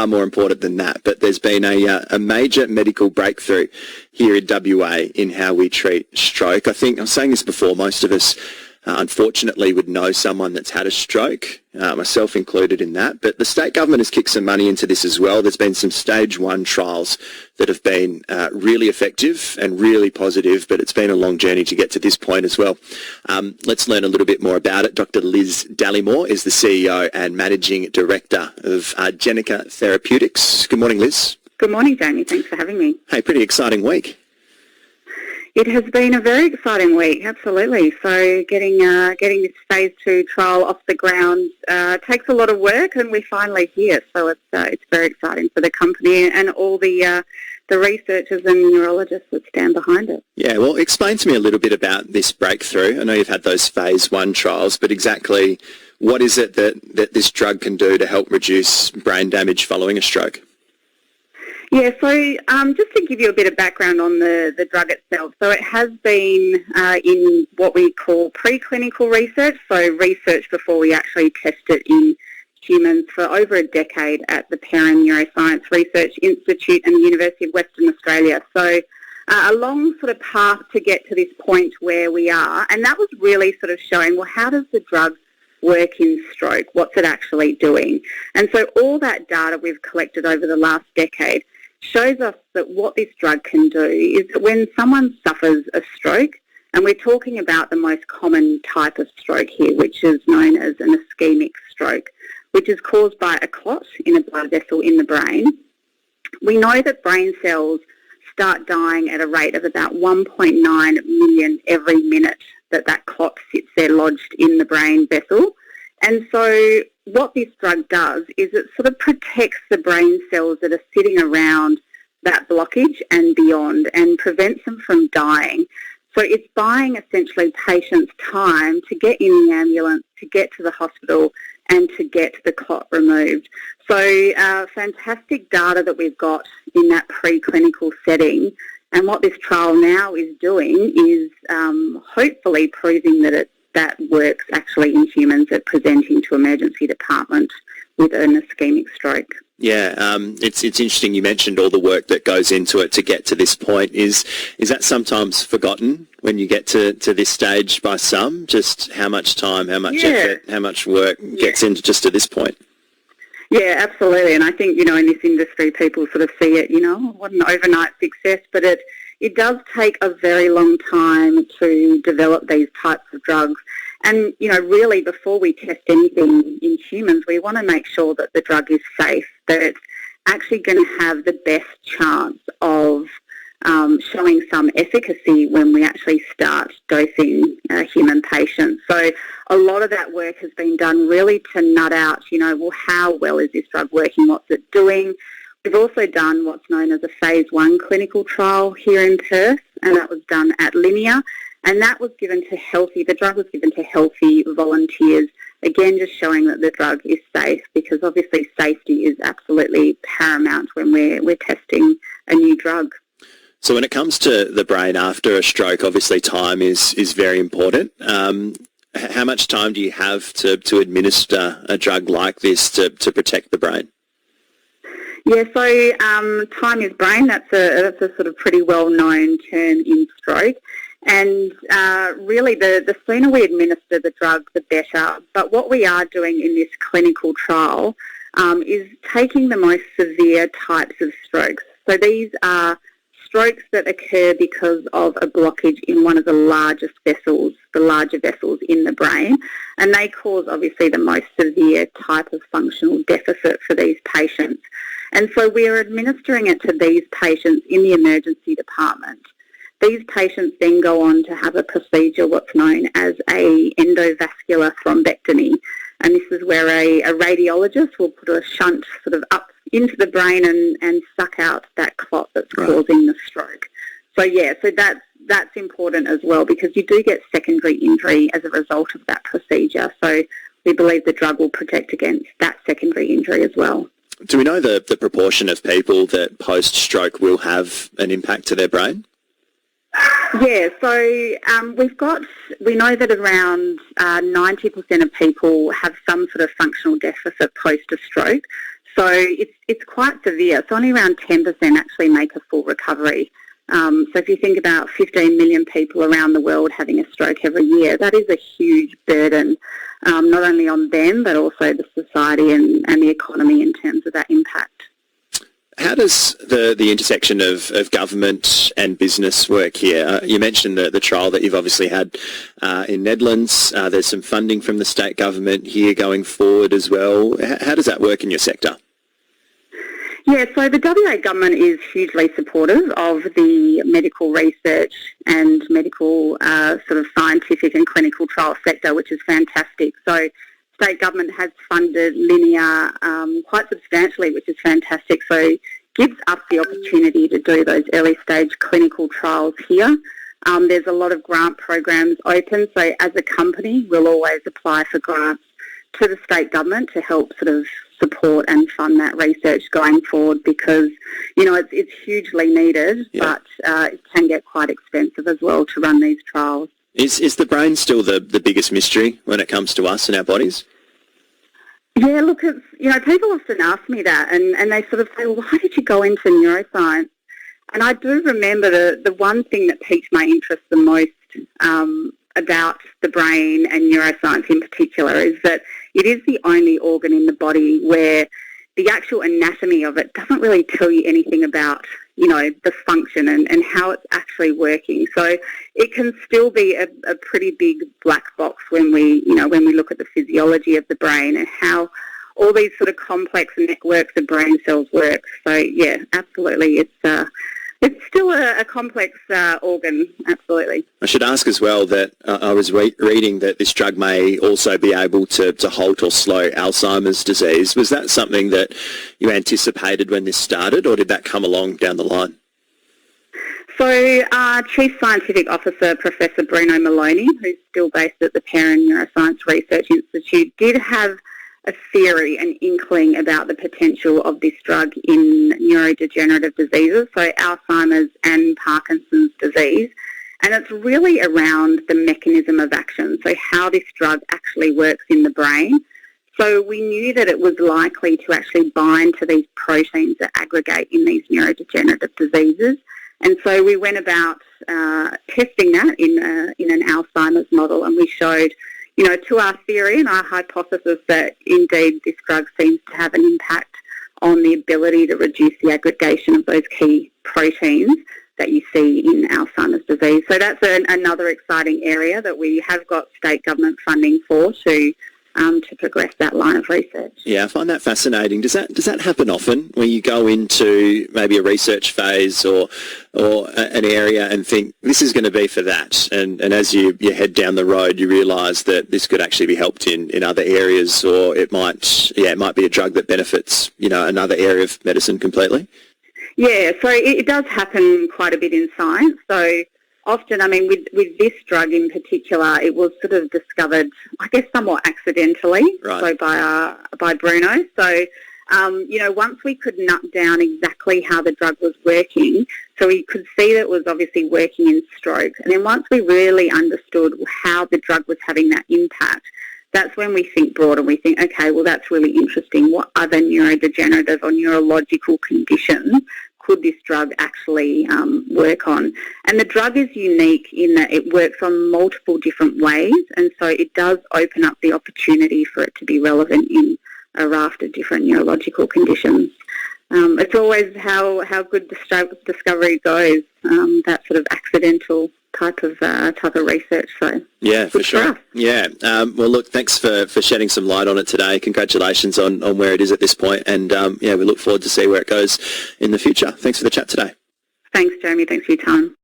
far more important than that, but there's been a major medical breakthrough here in WA in how we treat stroke. I think, I was saying this before, most of us unfortunately would know someone that's had a stroke, myself included in that, but the state government has kicked some money into this as well. There's been some stage 1 trials that have been really effective and really positive, but it's been a long journey to get to this point as well. Let's learn a little bit more about it. Dr. Liz Dallymore is the CEO and Managing Director of Argenica Therapeutics. Good morning, Liz. Good morning, Jamie. Thanks for having me. Hey, pretty exciting week. It has been a very exciting week, absolutely. So getting this phase 2 trial off the ground takes a lot of work, and we're finally here. So it's very exciting for the company and all the researchers and neurologists that stand behind it. Yeah, well, explain to me a little bit about this breakthrough. I know you've had those phase 1 trials, but exactly what is it that this drug can do to help reduce brain damage following a stroke? Yeah, so just to give you a bit of background on the drug itself, so it has been in what we call preclinical research, so research before we actually test it in humans for over a decade at the Perth Neuroscience Research Institute and the University of Western Australia. So a long sort of path to get to this point where we are, and that was really sort of showing, well, how does the drug work in stroke? What's it actually doing? And so all that data we've collected over the last decade shows us that what this drug can do is that when someone suffers a stroke, and we're talking about the most common type of stroke here, which is known as an ischemic stroke, which is caused by a clot in a blood vessel in the brain, we know that brain cells start dying at a rate of about 1.9 million every minute that clot sits there lodged in the brain vessel. And so what this drug does is it sort of protects the brain cells that are sitting around that blockage and beyond and prevents them from dying. So it's buying essentially patients time to get in the ambulance, to get to the hospital and to get the clot removed. So fantastic data that we've got in that preclinical setting. And what this trial now is doing is hopefully proving that works actually in humans at presenting to emergency department with an ischemic stroke. Yeah, it's interesting you mentioned all the work that goes into it to get to this point. Is that sometimes forgotten when you get to this stage by some? Just how much time, how much effort, how much work gets into just to this point? Yeah, absolutely. And I think, in this industry people sort of see it, what an overnight success, but it does take a very long time to develop these types of drugs. And, really before we test anything in humans, we want to make sure that the drug is safe, that it's actually going to have the best chance of showing some efficacy when we actually start dosing human patients. So a lot of that work has been done really to nut out, well, how well is this drug working, what's it doing? We've also done what's known as a phase 1 clinical trial here in Perth, and that was done at Linear, and that was given to the drug was given to healthy volunteers, again just showing that the drug is safe, because obviously safety is absolutely paramount when we're testing a new drug. So when it comes to the brain after a stroke, obviously time is very important. How much time do you have to administer a drug like this to protect the brain? Yeah, so time is brain. That's a sort of pretty well-known term in stroke. And really the sooner we administer the drug, the better. But what we are doing in this clinical trial is taking the most severe types of strokes. So these are strokes that occur because of a blockage in one of the larger vessels in the brain, and they cause obviously the most severe type of functional deficit for these patients. And so we are administering it to these patients in the emergency department. These patients then go on to have a procedure, what's known as a endovascular thrombectomy, and this is where a radiologist will put a shunt sort of up into the brain and suck out that clot that's causing the stroke. So that's important as well, because you do get secondary injury as a result of that procedure. So we believe the drug will protect against that secondary injury as well. Do we know the proportion of people that post-stroke will have an impact to their brain? Yeah, so we know that around 90% of people have some sort of functional deficit post a stroke. So it's quite severe. So only around 10% actually make a full recovery. So if you think about 15 million people around the world having a stroke every year, that is a huge burden, not only on them, but also the society and the economy in terms of that impact. How does the intersection of government and business work here? You mentioned the trial that you've obviously had in Netherlands. There's some funding from the state government here going forward as well. How does that work in your sector? Yeah, so the WA government is hugely supportive of the medical research and medical sort of scientific and clinical trial sector, which is fantastic. So state government has funded linear quite substantially, which is fantastic. So gives us the opportunity to do those early stage clinical trials here. There's a lot of grant programs open. So as a company, we'll always apply for grants to the state government to help sort of support and fund that research going forward, because, you know, it's hugely needed, but it can get quite expensive as well to run these trials. Is the brain still the biggest mystery when it comes to us and our bodies? Yeah, look, it's, you know, people often ask me that, and they sort of say, well, why did you go into neuroscience? And I do remember the one thing that piqued my interest the most about the brain and neuroscience in particular is that it is the only organ in the body where the actual anatomy of it doesn't really tell you anything about, you know, the function and how it's actually working. So it can still be a pretty big black box when we look at the physiology of the brain and how all these sort of complex networks of brain cells work. So yeah, absolutely, it's still a complex organ, absolutely. I should ask as well that I was reading that this drug may also be able to halt or slow Alzheimer's disease. Was that something that you anticipated when this started, or did that come along down the line? So Chief Scientific Officer Professor Bruno Maloney, who's still based at the Perth Neuroscience Research Institute, did have a theory, an inkling about the potential of this drug in neurodegenerative diseases, so Alzheimer's and Parkinson's disease. And it's really around the mechanism of action, so how this drug actually works in the brain. So we knew that it was likely to actually bind to these proteins that aggregate in these neurodegenerative diseases. And so we went about testing that in an Alzheimer's model, and we showed, you know, to our theory and our hypothesis that indeed this drug seems to have an impact on the ability to reduce the aggregation of those key proteins that you see in Alzheimer's disease. So that's another exciting area that we have got state government funding for to progress that line of research. Yeah, I find that fascinating. Does that happen often, where you go into maybe a research phase or an area and think this is going to be for that, and as you head down the road you realise that this could actually be helped in other areas, or it might be a drug that benefits, you know, another area of medicine completely? Yeah, so it does happen quite a bit in science. So often, I mean, with this drug in particular, it was sort of discovered, I guess, somewhat accidentally, right, so by Bruno. So, you know, once we could nut down exactly how the drug was working, so we could see that it was obviously working in stroke. And then once we really understood how the drug was having that impact, that's when we think broader. We think, okay, well, that's really interesting. What other neurodegenerative or neurological conditions could this drug actually work on? And the drug is unique in that it works on multiple different ways, and so it does open up the opportunity for it to be relevant in a raft of different neurological conditions. It's always how good discovery goes, that sort of accidental type of research. So yeah, for sure. Yeah. Well, look, thanks for shedding some light on it today. Congratulations on where it is at this point, and we look forward to see where it goes in the future. Thanks for the chat today. Thanks, Jeremy. Thanks for your time.